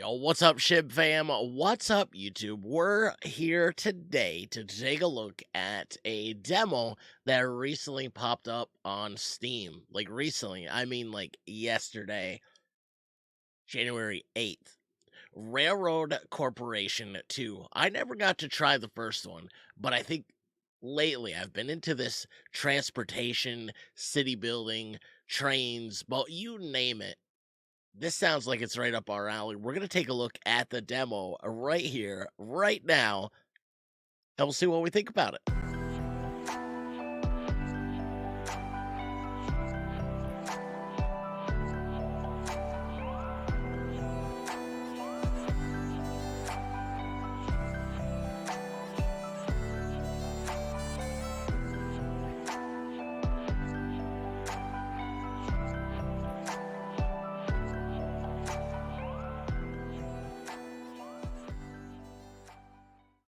Yo, what's up, Shib fam? What's up, YouTube? We're here today to take a look at a demo that recently popped up on Steam. Like, recently, I mean, like, yesterday, January 8th. Railroad Corporation 2. I never got to try the first one, but I think lately I've been into this transportation, city building, trains, but you name it. This sounds like it's right up our alley. We're going to take a look at the demo right here, right now, and we'll see what we think about it.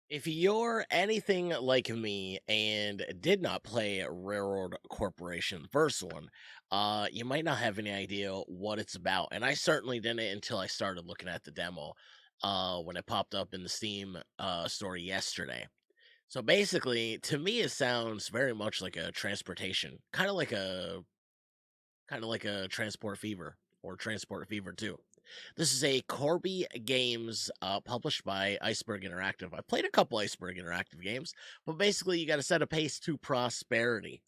If you're anything like me and did not play Railroad Corporation, the first one, you might not have any idea what it's about. And I certainly didn't until I started looking at the demo when it popped up in the Steam store yesterday. So basically, to me, it sounds very much like a transportation, kind of like a Transport Fever or Transport Fever 2. This is a Corby Games published by Iceberg Interactive. I played a couple Iceberg Interactive games, but basically you got to set a pace to prosperity.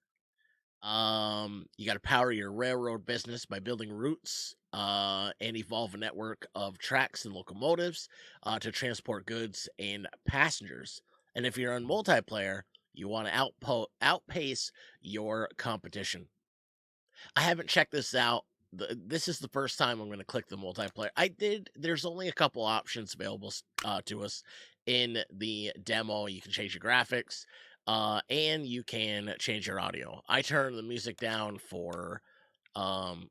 You got to power your railroad business by building routes and evolve a network of tracks and locomotives to transport goods and passengers. And if you're on multiplayer, you want to outpace your competition. I haven't checked this out. This is the first time I'm going to click the multiplayer. I did. There's only a couple options available to us in the demo. You can change your graphics, and you can change your audio. I turned the music down for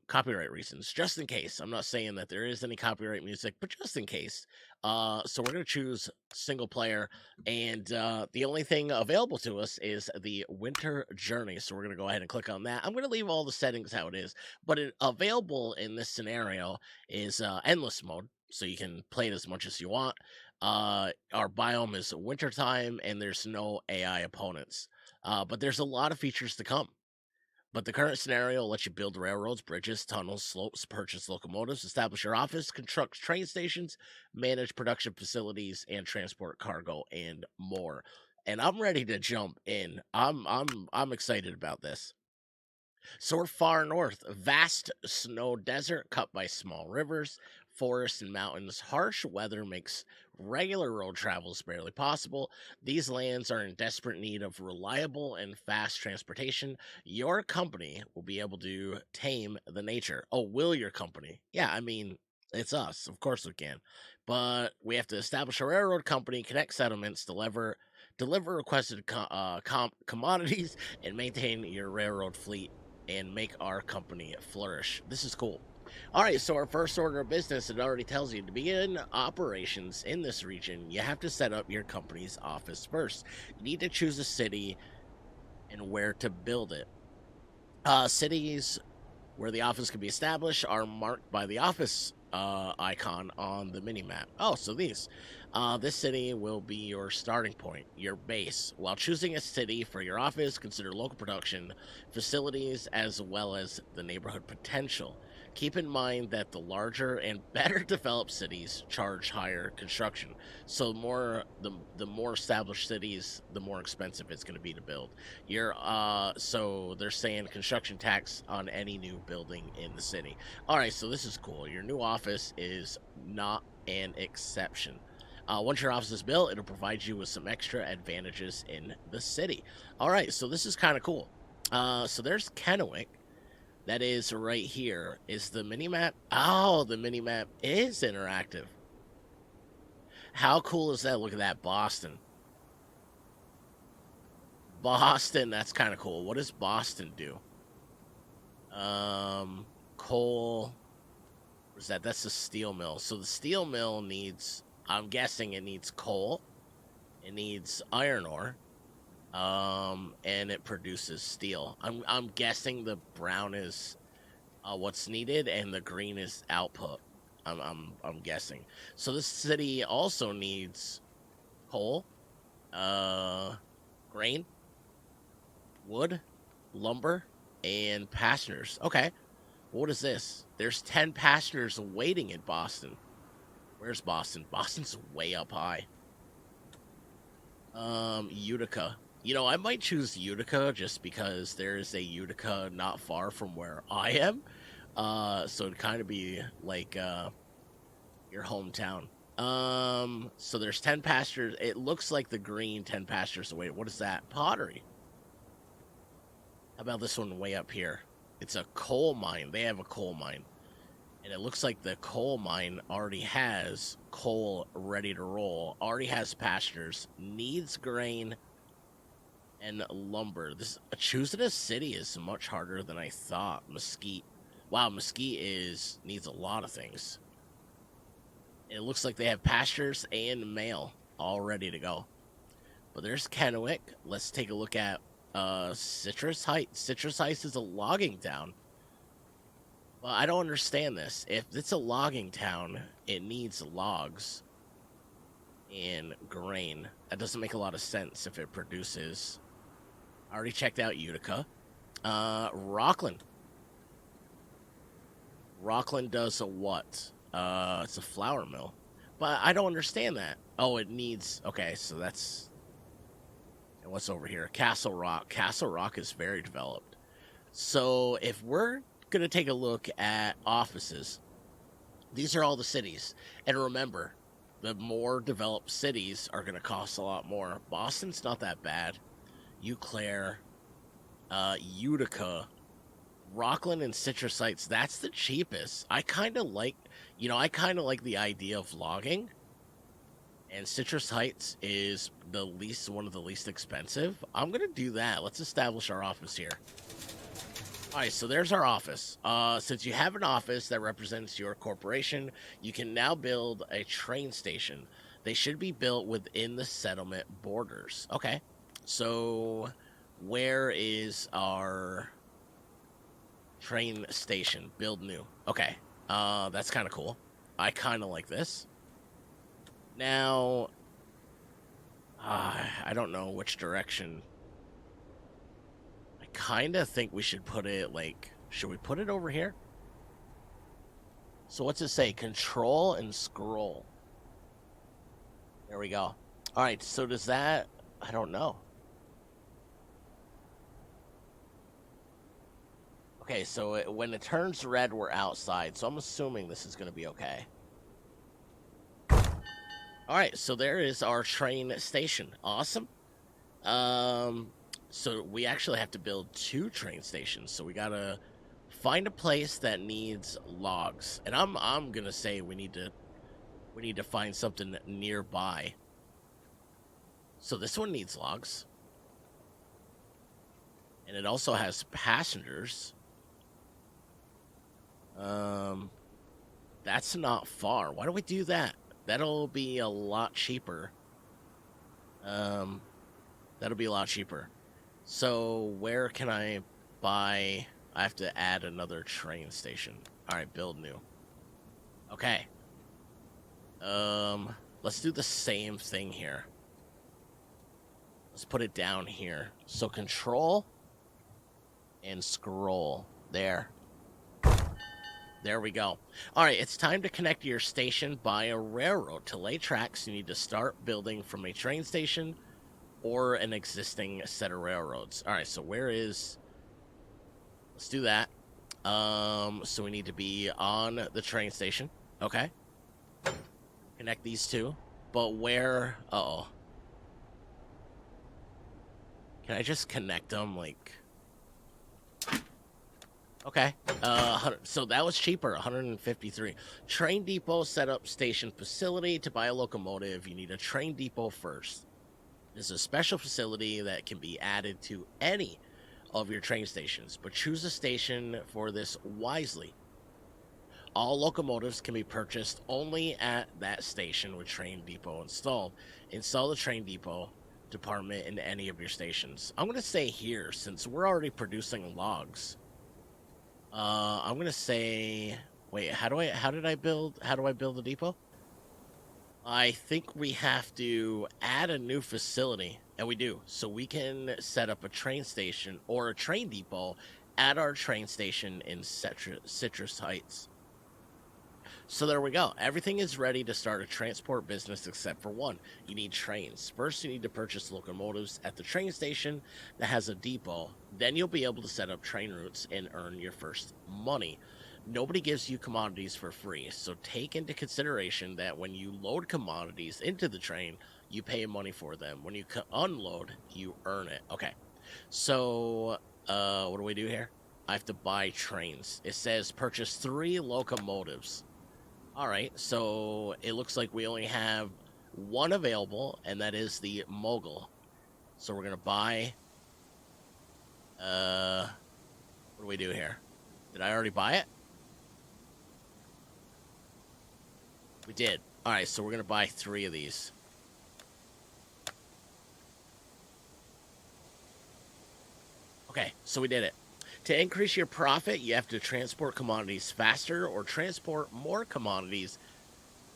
copyright reasons, just in case. I'm not saying that there is any copyright music, but just in case. So we're going to choose single player, and the only thing available to us is the winter journey. So we're going to go ahead and click on that. I'm going to leave all the settings how it is, but available in this scenario is endless mode, so you can play it as much as you want. Our biome is wintertime, and there's no AI opponents, but there's a lot of features to come. But the current scenario will let you build railroads, bridges, tunnels, slopes, purchase locomotives, establish your office, construct train stations, manage production facilities, and transport cargo and more. And I'm ready to jump in. I'm excited about this. So we're far north, a vast snow desert cut by small rivers, forests, and mountains. Harsh weather makes regular road travel barely possible. These lands are in desperate need of reliable and fast transportation. Your company will be able to tame the nature. Oh, will your company? Yeah, I mean, it's us. Of course we can. But we have to establish a railroad company, connect settlements, deliver requested commodities, and maintain your railroad fleet and make our company flourish. This is cool. All right, so our first order of business, it already tells you to begin operations in this region, you have to set up your company's office first. You need to choose a city and where to build it. Cities where the office can be established are marked by the office icon on the mini map. Oh, so these. This city will be your starting point, your base. While choosing a city for your office, consider local production facilities as well as the neighborhood potential. Keep in mind that the larger and better developed cities charge higher construction. So the more established cities, the more expensive it's going to be to build. So they're saying construction tax on any new building in the city. All right, so this is cool. Your new office is not an exception. Once your office is built, it'll provide you with some extra advantages in the city. All right, so this is kind of cool. So there's Kennewick. That is right here. Is the mini map? Oh, the mini map is interactive. How cool is that? Look at that, Boston. Boston, that's kind of cool. What does Boston do? Coal. What's that? That's the steel mill. So the steel mill needs, I'm guessing it needs coal. It needs iron ore. And it produces steel. I'm guessing the brown is what's needed and the green is output. I'm guessing. So this city also needs coal, grain, wood, lumber, and passengers. Okay. What is this? There's 10 passengers waiting in Boston. Where's Boston? Boston's way up high. Utica. You know, I might choose Utica just because there's a Utica not far from where I am. So it'd kind of be like your hometown. So there's 10 pastures. It looks like the green 10 pastures away. What is that? Pottery. How about this one way up here? It's a coal mine. They have a coal mine. And it looks like the coal mine already has coal ready to roll, already has pastures, needs grain and lumber. This choosing a city is much harder than I thought. Mesquite. Wow, Mesquite needs a lot of things. It looks like they have pastures and mail all ready to go. But there's Kennewick. Let's take a look at Citrus Heights. Citrus Heights is a logging town. Well, I don't understand this. If it's a logging town, it needs logs and grain. That doesn't make a lot of sense if it produces. I already checked out Utica. Rockland. Rockland does a what? It's a flour mill. But I don't understand that. Oh, it needs... Okay, so that's... And what's over here? Castle Rock. Castle Rock is very developed. So if we're going to take a look at offices, these are all the cities. And remember, the more developed cities are going to cost a lot more. Boston's not that bad. Eau Claire, Utica, Rockland, and Citrus Heights, that's the cheapest. I kind of like, the idea of logging. And Citrus Heights is one of the least expensive. I'm going to do that. Let's establish our office here. All right, so there's our office. Since you have an office that represents your corporation, you can now build a train station. They should be built within the settlement borders. Okay, so where is our train station? Build new. Okay, that's kind of cool. I kind of like this. Now, I don't know which direction. Kind of think we should put it should we put it over here? So what's it say? Control and scroll. There we go. All right, so does that, I don't know. Okay, so when it turns red, we're outside, so I'm assuming this is going to be okay. All right, so there is our train station. Awesome. So we actually have to build 2 train stations. So we gotta find a place that needs logs, and I'm gonna say we need to find something nearby. So this one needs logs, and it also has passengers. That's not far. Why don't we do that? That'll be a lot cheaper. That'll be a lot cheaper. So where can I buy? I have to add another train station. All right, build new. Okay. Let's do the same thing here. Let's put it down here. So control and scroll. There. There we go. All right, it's time to connect your station by a railroad. To lay tracks, you need to start building from a train station or an existing set of railroads. All right, so let's do that. So we need to be on the train station. Okay. Connect these two. But where, can I just connect them, okay. So that was cheaper, 153. Train depot setup station facility. To buy a locomotive, you need a train depot first. This is a special facility that can be added to any of your train stations, but choose a station for this wisely. All locomotives can be purchased only at that station with train depot installed. Install the train depot department in any of your stations. I'm going to say here, since we're already producing logs. I'm going to say Wait, how do I build a depot? I think we have to add a new facility, and we do. So we can set up a train station or a train depot at our train station in Citrus Heights. So there we go. Everything is ready to start a transport business except for one. You need trains. First, you need to purchase locomotives at the train station that has a depot. Then you'll be able to set up train routes and earn your first money. Nobody gives you commodities for free, so take into consideration that when you load commodities into the train, you pay money for them. When you unload, you earn it. Okay, so what do we do here? I have to buy trains. It says purchase 3 locomotives. All right, so it looks like we only have one available, and that is the Mogul. So we're gonna buy. What do we do here? Did I already buy it? We did. All right, so we're gonna buy 3 of these. Okay, so we did it. To increase your profit, you have to transport commodities faster or transport more commodities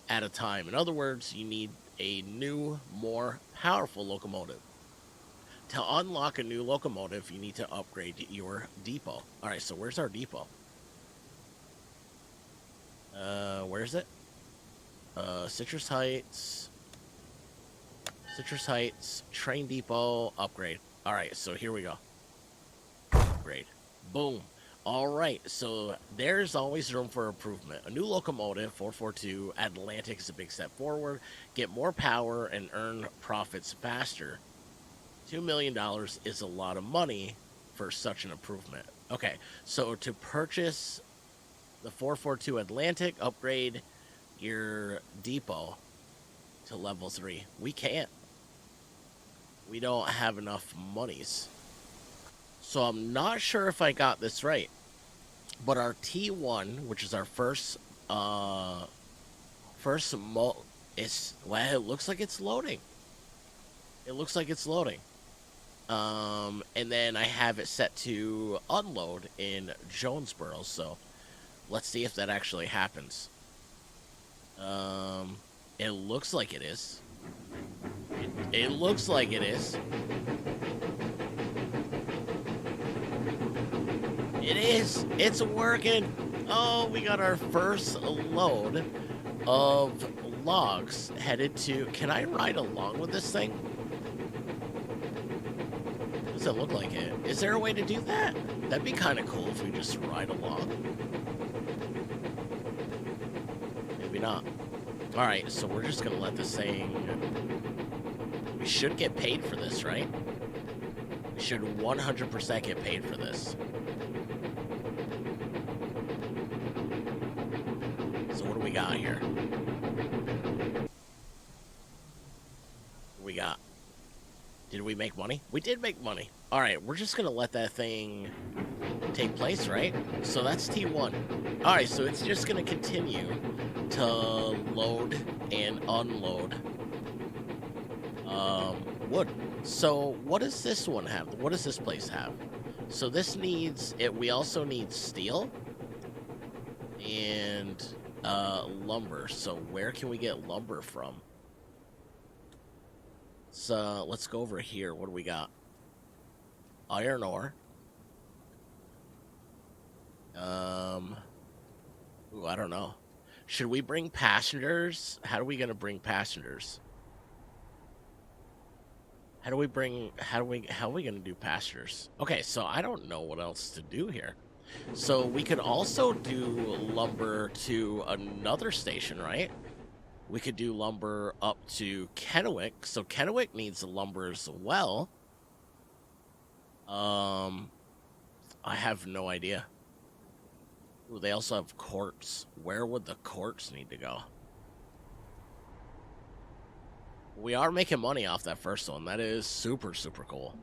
at a time. In other words, you need a new, more powerful locomotive. To unlock a new locomotive, you need to upgrade your depot. All right, so where's our depot? Where's it? Citrus Heights. Citrus Heights, train depot, upgrade. All right, so here we go. Upgrade. Boom. All right, so there's always room for improvement. A new locomotive, 442 Atlantic, is a big step forward. Get more power and earn profits faster. $2 million is a lot of money for such an improvement. Okay, so to purchase the 442 Atlantic, upgrade your depot to level 3. We can't. We don't have enough monies. So I'm not sure if I got this right. But our T1, which is our first it's, well, it looks like it's loading. It looks like it's loading. And then I have it set to unload in Jonesboro, so let's see if that actually happens. It looks like it is. It looks like it is. It is. It's working. Oh, we got our first load of logs headed to... Can I ride along with this thing? Does it look like it? Is there a way to do that? That'd be kind of cool if we just ride along. Maybe not. All right, so we're just going to let this thing... We should get paid for this, right? We should 100% get paid for this. So what do we got here? What we got? Did we make money? We did make money. All right, we're just going to let that thing take place, right? So that's T1. All right, so it's just going to continue to load and unload wood. So what does this one have? What does this place have? So this needs it. We also need steel and lumber. So where can we get lumber from? So let's go over here. What do we got? Iron ore. Ooh, I don't know. Should we bring passengers? How are we gonna bring passengers? How are we gonna do passengers? Okay, so I don't know what else to do here. So we could also do lumber to another station, right? We could do lumber up to Kennewick. So Kennewick needs lumber as well. I have no idea. Ooh, they also have quartz. Where would the quartz need to go? We are making money off that first one. That is super, super cool.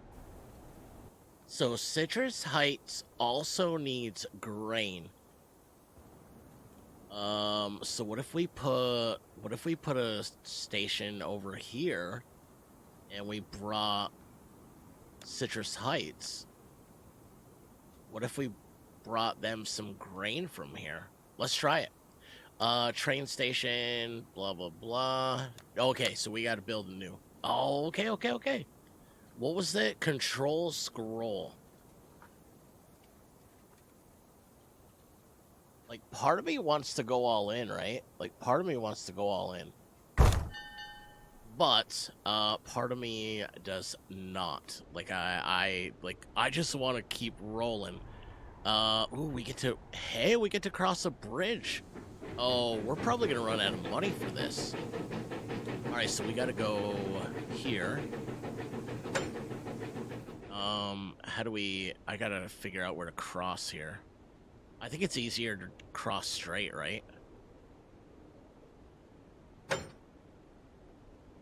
So Citrus Heights also needs grain. So what if we put a station over here and we brought Citrus Heights? What if we brought them some grain from here? Let's try it. Train station, blah, blah, blah. Okay, so we got to build a new. Oh, okay. What was that? Control scroll. Like, part of me wants to go all in, right? Like, part of me wants to go all in. But, part of me does not. Like, I just want to keep rolling. Ooh, we get to cross a bridge. Oh, we're probably gonna run out of money for this. Alright, so we gotta go here. How do we... I gotta figure out where to cross here. I think it's easier to cross straight, right?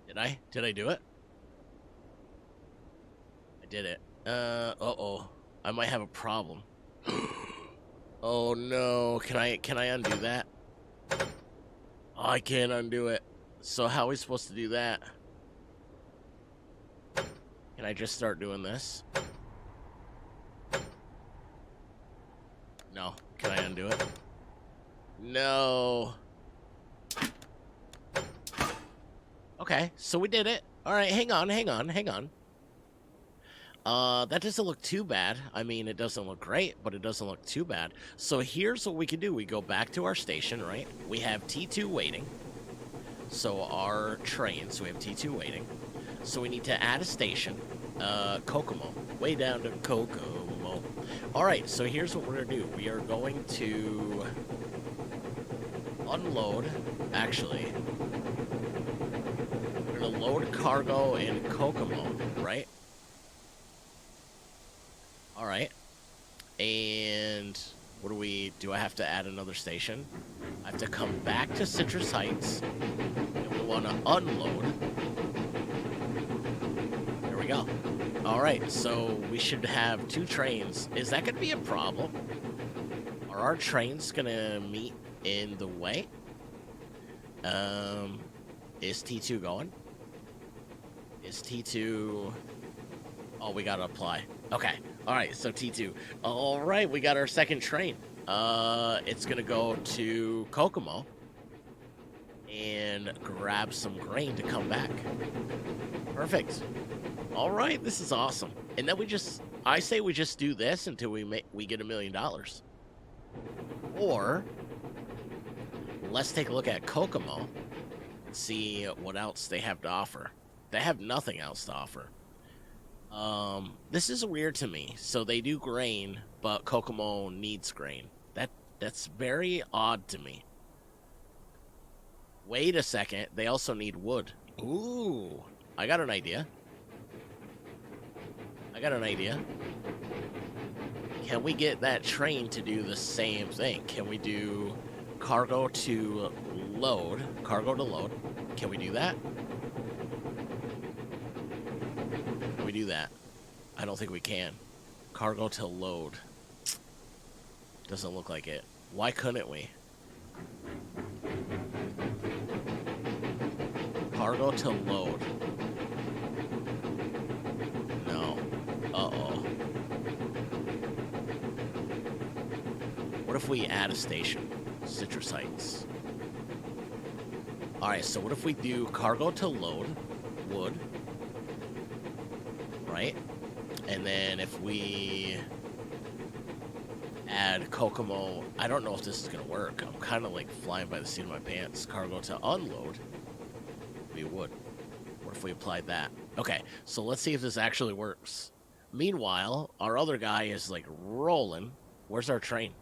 Did I do it? I did it. Uh-oh. I might have a problem. Oh no, can I undo that? Oh, I can't undo it. So how are we supposed to do that? Can I just start doing this? No. Can I undo it? No. Okay, so we did it. Alright, hang on. That doesn't look too bad. I mean, it doesn't look great, but it doesn't look too bad. So here's what we can do. We go back to our station, right? We have T2 waiting. So our train, so we have T2 waiting. So we need to add a station. Kokomo. Way down to Kokomo. Alright, so here's what we're going to do. We are going to unload, actually. We're going to load cargo in Kokomo, right? Alright. And what do I have to add another station? I have to come back to Citrus Heights. And we want to unload. There we go. Alright, so we should have 2 trains. Is that going to be a problem? Are our trains going to meet in the way? Is T2 going? Is T2... Oh, we got to apply. Okay. Alright, so T2. Alright, we got our second train. It's going to go to Kokomo and grab some grain to come back. Perfect. Alright, this is awesome. And then I say we just do this until we get $1 million. Or, let's take a look at Kokomo and see what else they have to offer. They have nothing else to offer. This is weird to me. So they do grain, but Kokomo needs grain. That's very odd to me. Wait a second. They also need wood. Ooh, I got an idea. Can we get that train to do the same thing? Can we do cargo to load? Can we do that? Can we do that? I don't think we can. Cargo to load. Doesn't look like it. Why couldn't we? Cargo to load. No. Uh-oh. What if we add a station? Citrus Heights. Alright, so what if we do cargo to load? Wood. Right? And then if we add Kokomo, I don't know if this is going to work. I'm kind of like flying by the seat of my pants. Cargo to unload, we would. What if we applied that? Okay, so let's see if this actually works. Meanwhile, our other guy is like rolling. Where's our train?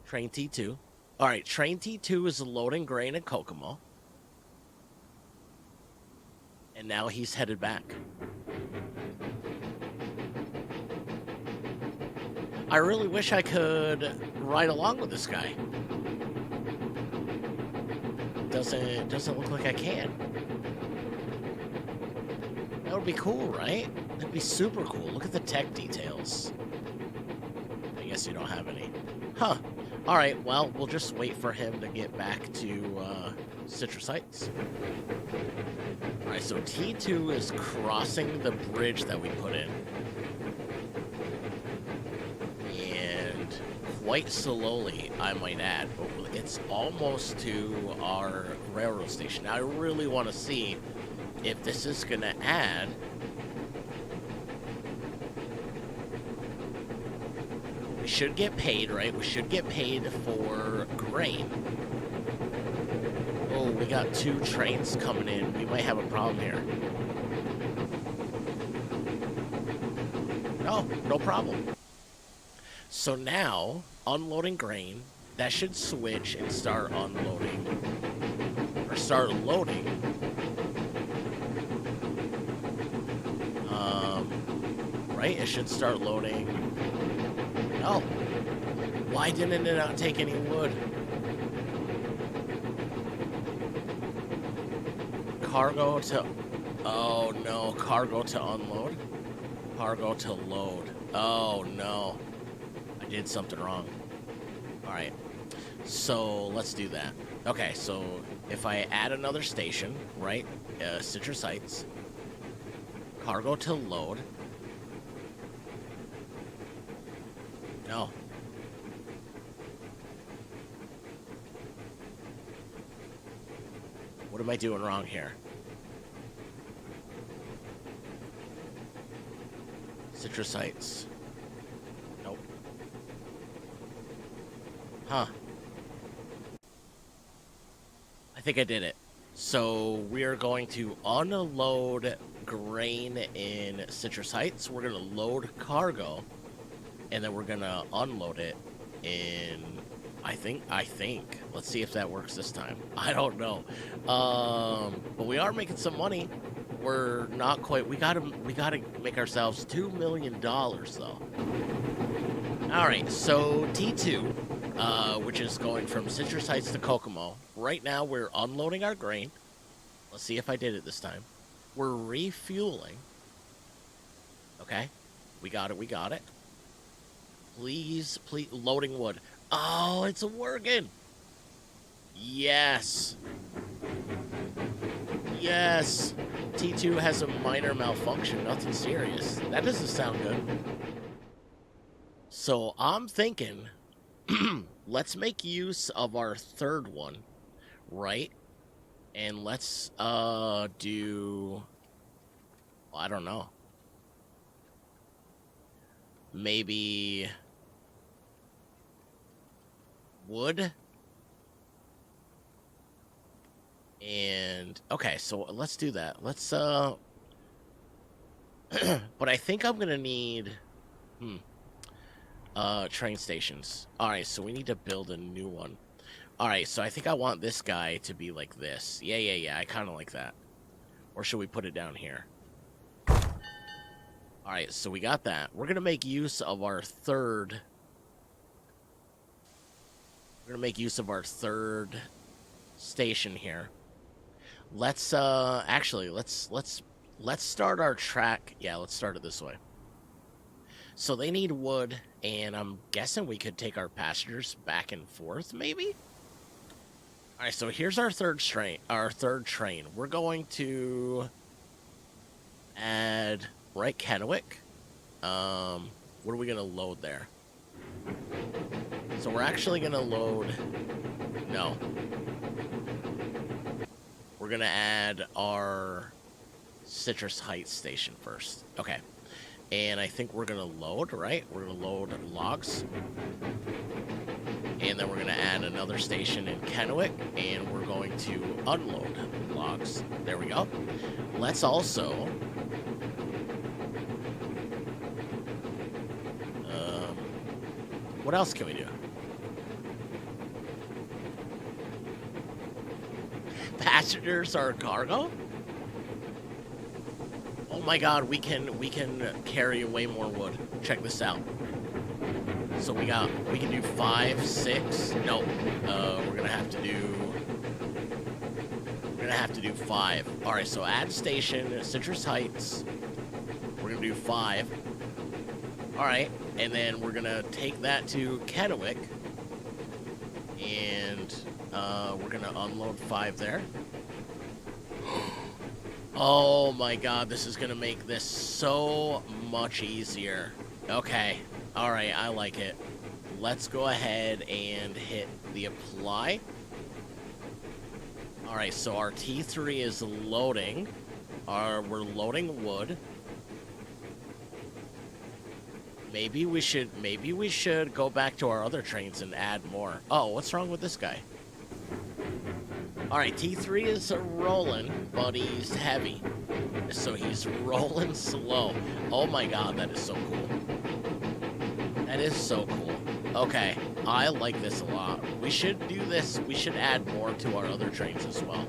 Train T2. All right, train T2 is loading grain in Kokomo. And now he's headed back. I really wish I could ride along with this guy. Doesn't look like I can. That would be cool, right? That'd be super cool. Look at the tech details. I guess you don't have any. Huh. Alright, well, we'll just wait for him to get back to Citrus Heights. Alright, so T2 is crossing the bridge that we put in. Quite slowly, I might add, but it's almost to our railroad station. Now, I really want to see if this is going to add... We should get paid, right? We should get paid for grain. Oh, we got 2 trains coming in. We might have a problem here. No, no problem. So now, unloading grain, that should switch and start unloading. Or start loading. Right? It should start loading. No. Why didn't it not take any wood? Cargo to... Oh, no. Cargo to unload? Cargo to load. Oh, no. I did something wrong. Alright. So, let's do that. Okay, so if I add another station, right? Citrus Heights. Cargo to load. No. What am I doing wrong here? Citrus Heights. Nope. Huh. I think I did it. So we are going to unload grain in Citrus Heights. We're going to load cargo. And then we're going to unload it in... I think. Let's see if that works this time. I don't know. But we are making some money. We're not quite... We gotta make ourselves $2 million, though. Alright, so T2, which is going from Citrus Heights to Kokomo. Right now, we're unloading our grain. Let's see if I did it this time. We're refueling. Okay. We got it. Please, loading wood. Oh, it's working. Yes. Yes. T2 has a minor malfunction, nothing serious. That doesn't sound good. So I'm thinking, let's make use of our third one, right? And let's do, I don't know. Maybe wood. And okay, so let's do that. Let's but I think I'm gonna need train stations. Alright, so we need to build a new one. Alright, so I think I want this guy to be like this. Yeah, I kinda like that. Or should we put it down here? Alright, so we got that. We're gonna make use of our third... We're gonna make use of our third station here. Let's actually let's start our track. Yeah, let's start it this way. So they need wood, and I'm guessing we could take our passengers back and forth, maybe? Alright, so here's our third train. We're going to add right Kennewick. What are we gonna load there? So we're actually gonna load... No. We're gonna add our Citrus Heights station first. Okay. And I think we're gonna load, right? We're gonna load logs. And then we're gonna add another station in Kennewick. And we're going to unload logs. There we go. Let's also... what else can we do? Passengers are cargo? Oh my god, we can carry way more wood. Check this out. So we can do 5, 6. Nope. We're gonna have to do 5. Alright, so add station, Citrus Heights. We're gonna do 5. Alright, and then we're gonna take that to Kennewick. And we're gonna unload 5 there. Oh my god, this is gonna make this so much easier. Okay, alright, I like it. let's go ahead and hit the apply. All right, so our T3 is loading. We're loading wood. Maybe we should go back to our other trains and add more. Oh, what's wrong with this guy? All right, T3 is rolling, but he's heavy. So he's rolling slow. Oh my god, that is so cool. That is so cool. Okay, I like this a lot. We should do this. We should add more to our other trains as well.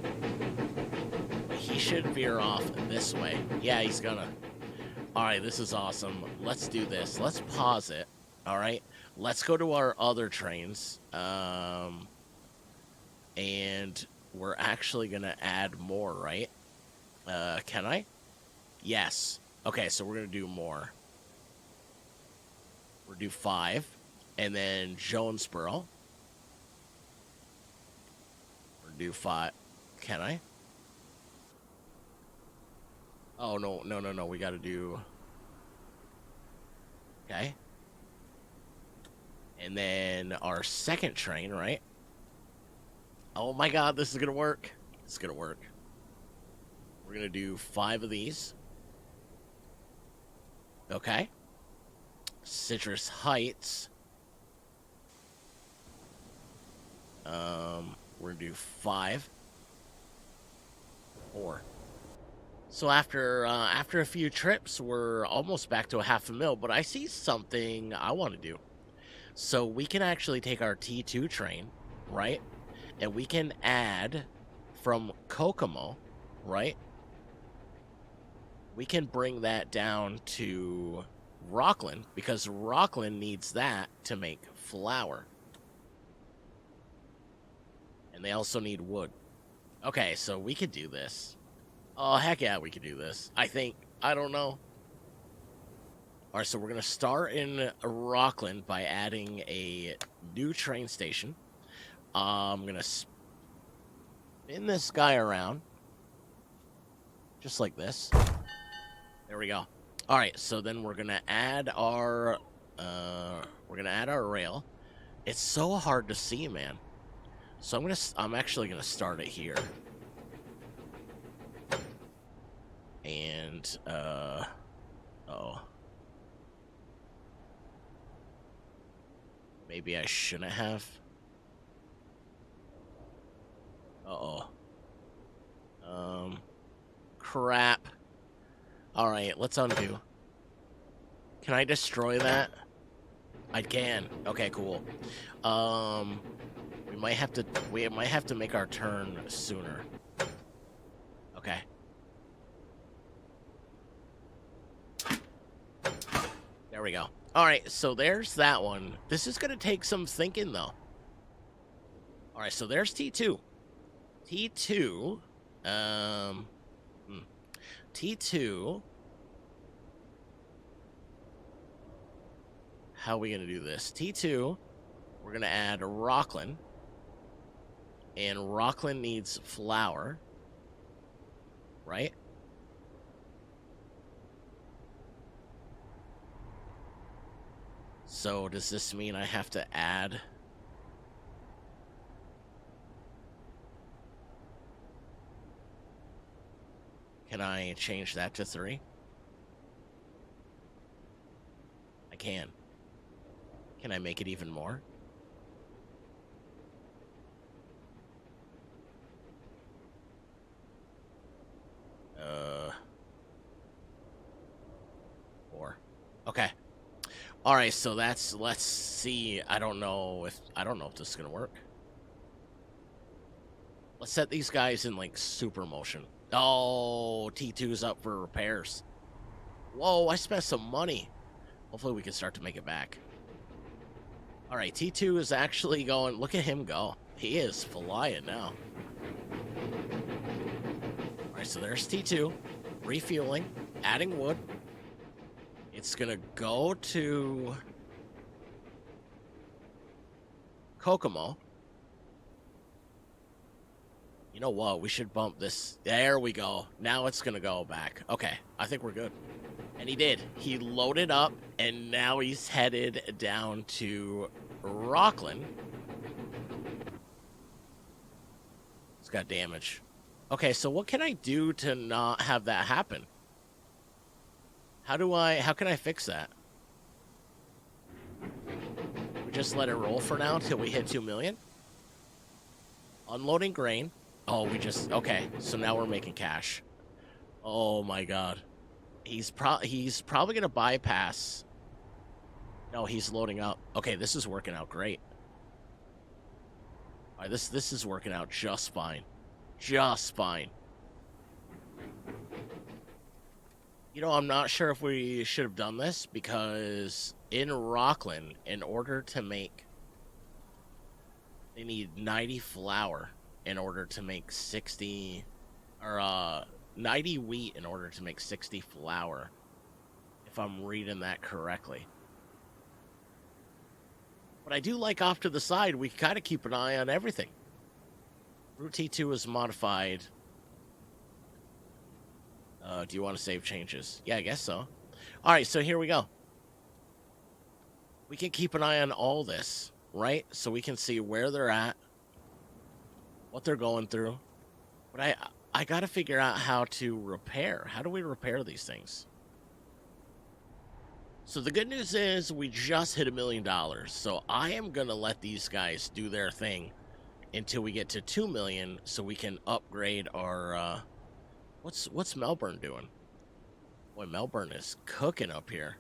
He should veer off this way. Yeah, he's gonna. All right, this is awesome. Let's do this. Let's pause it. All right, let's go to our other trains. And we're actually gonna add more, right? Can I? Yes. Okay, so we're gonna do more. We're gonna do 5, and then Jonesboro. We're gonna do 5. Can I? Oh no! We gotta do. Okay. And then our second train, right? Oh my god, this is gonna work. It's gonna work. We're gonna do 5 of these. Okay. Citrus Heights. We're gonna do 5. 4. So after a few trips, we're almost back to a $500,000. But I see something I want to do. So we can actually take our T2 train, right? And we can add from Kokomo, right? We can bring that down to Rockland, because Rockland needs that to make flour. And they also need wood. Okay, so we could do this. Oh, heck yeah, we could do this. I think. I don't know. All right, so we're going to start in Rockland by adding a new train station. I'm going to spin this guy around. Just like this. There we go. All right, so then we're going to add our rail. It's so hard to see, man. So I'm actually going to start it here. And oh. Maybe I shouldn't have. Uh-oh. Crap. All right, let's undo. Can I destroy that? I can. Okay, cool. We might have to make our turn sooner. Okay. There we go. All right, so there's that one. This is going to take some thinking, though. All right, so there's T2. T2. T2. How are we going to do this? T2, we're going to add Rockland. And Rockland needs flour. Right? So does this mean I have to add? Can I change that to 3? I can. Can I make it even more? Four. Okay. All right, so let's see. I don't know if this is gonna work. Let's set these guys in like super motion. Oh, T2's up for repairs. Whoa, I spent some money. Hopefully we can start to make it back. All right, T2 is actually going. Look at him go. He is flying now. All right, so there's T2. Refueling, adding wood. It's going to go to Kokomo. You know what? We should bump this. There we go. Now it's going to go back. Okay, I think we're good. And he did. He loaded up, and now he's headed down to Rockland. It's got damage. Okay, so what can I do to not have that happen? How can I fix that? We just let it roll for now until we hit 2 million? Unloading grain. Oh, okay, so now we're making cash. Oh my god. He's probably gonna bypass. No, he's loading up. Okay, this is working out great. All right, this is working out just fine. Just fine. You know, I'm not sure if we should have done this, because in Rockland, in order to make... They need 90 flour in order to make 60... Or, 90 wheat in order to make 60 flour. If I'm reading that correctly. But I do like off to the side, we kind of keep an eye on everything. Route T2 is modified. Do you want to save changes? Yeah, I guess so. All right, so here we go. We can keep an eye on all this, right? So we can see where they're at, what they're going through. But I got to figure out how to repair. How do we repair these things? So the good news is we just hit $1 million. So I am going to let these guys do their thing until we get to 2 million so we can upgrade our... What's Melbourne doing? Boy, Melbourne is cooking up here.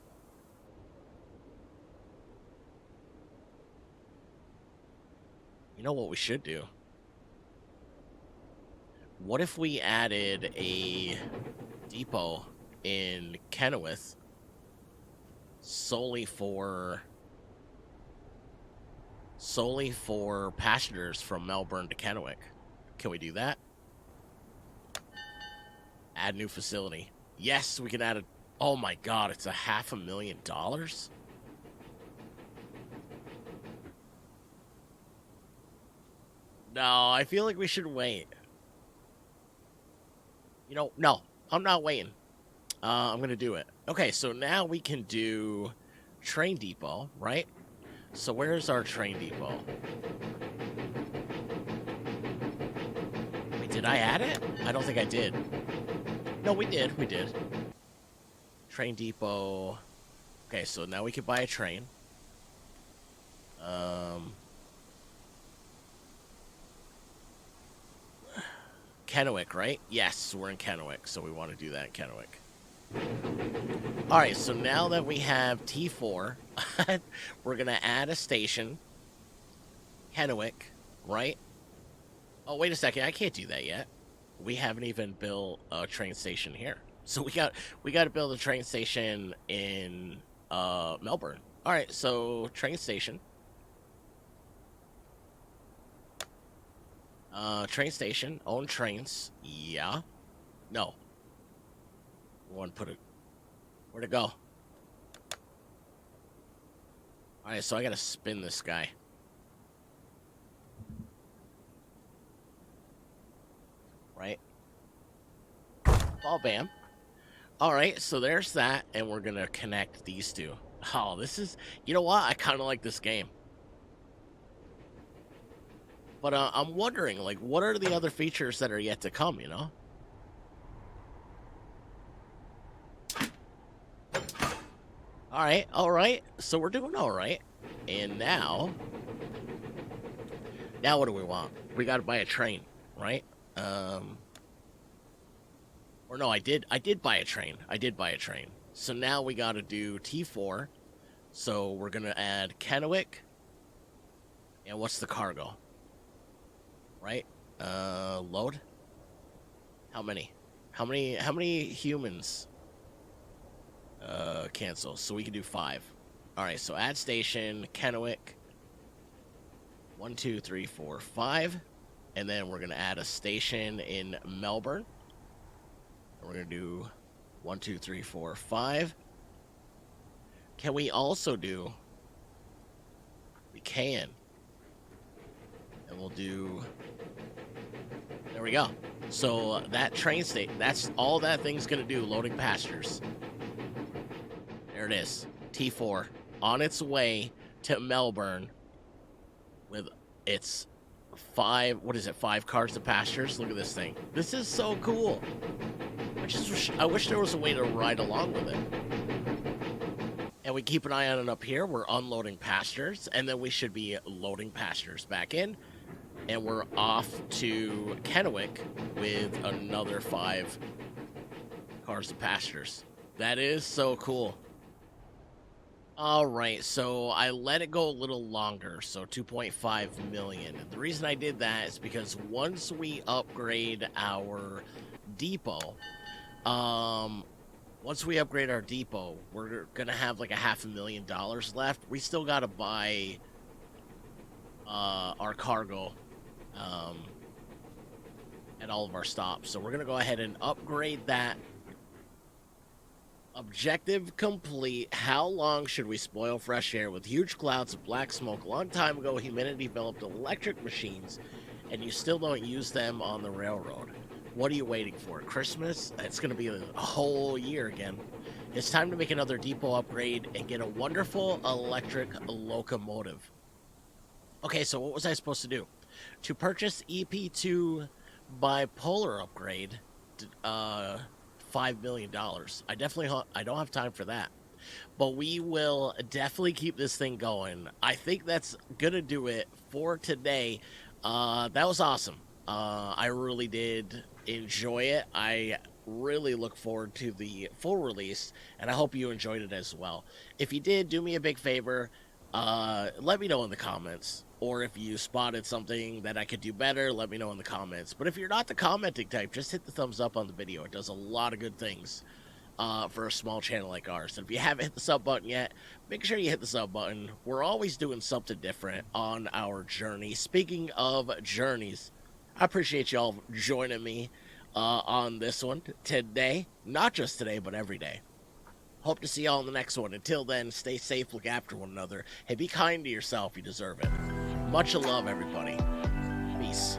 You know what we should do? What if we added a depot in Kenilworth solely for passengers from Melbourne to Kenilworth? Can we do that? Add new facility. Yes, we can add a... Oh my god, it's $500,000? No, I feel like we should wait. You know, no, I'm not waiting. I'm going to do it. Okay, so now we can do train depot, right? So where's our train depot? Wait, did I add it? I don't think I did. No, we did. Train depot. Okay, so now we can buy a train. Kenilworth, right? Yes, we're in Kenilworth, so we want to do that in Kenilworth. Alright, so now that we have T4, we're going to add a station. Kenilworth, right? Oh, wait a second, I can't do that yet. We haven't even built a train station here. So we got to build a train station in Melbourne. Alright, so train station. Train station, own trains. Yeah. No. We want to put it... Where'd it go? Alright, so I gotta spin this guy. Right? Ball bam. Alright, so there's that, and we're gonna connect these two. Oh, this is... You know what? I kind of like this game. But I'm wondering, like, what are the other features that are yet to come, you know? Alright. So we're doing alright. And now what do we want? We gotta buy a train, right? Or no, I did buy a train. So now we gotta do T4. So we're gonna add Kenilworth. And what's the cargo? Right? Load? How many humans? Cancel. So we can do 5. Alright, so add station, Kenilworth. 1, 2, 3, 4, 5. And then we're gonna add a station in Melbourne. And we're gonna do 1, 2, 3, 4, 5. Can we also do... We can. And we'll do... There we go. So that train station, that's all that thing's gonna do, loading passengers. There it is. T4 on its way to Melbourne with its five cars to pastures. Look at this thing. This is so cool. I wish there was a way to ride along with it. And we keep an eye on it up here. We're unloading pastures, and then we should be loading pastures back in. And we're off to Kennewick with another 5 cars to pastures. That is so cool. All right, so I let it go a little longer, so 2.5 million. And the reason I did that is because once we upgrade our depot, we're gonna have like $500,000 left. We still gotta buy our cargo at all of our stops. So we're gonna go ahead and upgrade that. Objective complete. How long should we spoil fresh air with huge clouds of black smoke? A long time ago, humanity developed electric machines, and you still don't use them on the railroad. What are you waiting for? Christmas? It's going to be a whole year again. It's time to make another depot upgrade and get a wonderful electric locomotive. Okay, so what was I supposed to do? To purchase EP2 bipolar upgrade, $5 million. I don't have time for that, but we will definitely keep this thing going. I think that's gonna do it for today. That was awesome. I really did enjoy it. I really look forward to the full release, and I hope you enjoyed it as well. If you did, do me a big favor. Let me know in the comments, or if you spotted something that I could do better, let me know in the comments. But if you're not the commenting type, just hit the thumbs up on the video. It does a lot of good things for a small channel like ours. And if you haven't hit the sub button yet, make sure you hit the sub button. We're always doing something different on our journey. Speaking of journeys, I appreciate y'all joining me on this one today. Not just today, but every day. Hope to see y'all in the next one. Until then, stay safe, look after one another. Hey, be kind to yourself. You deserve it. Much love, everybody. Peace.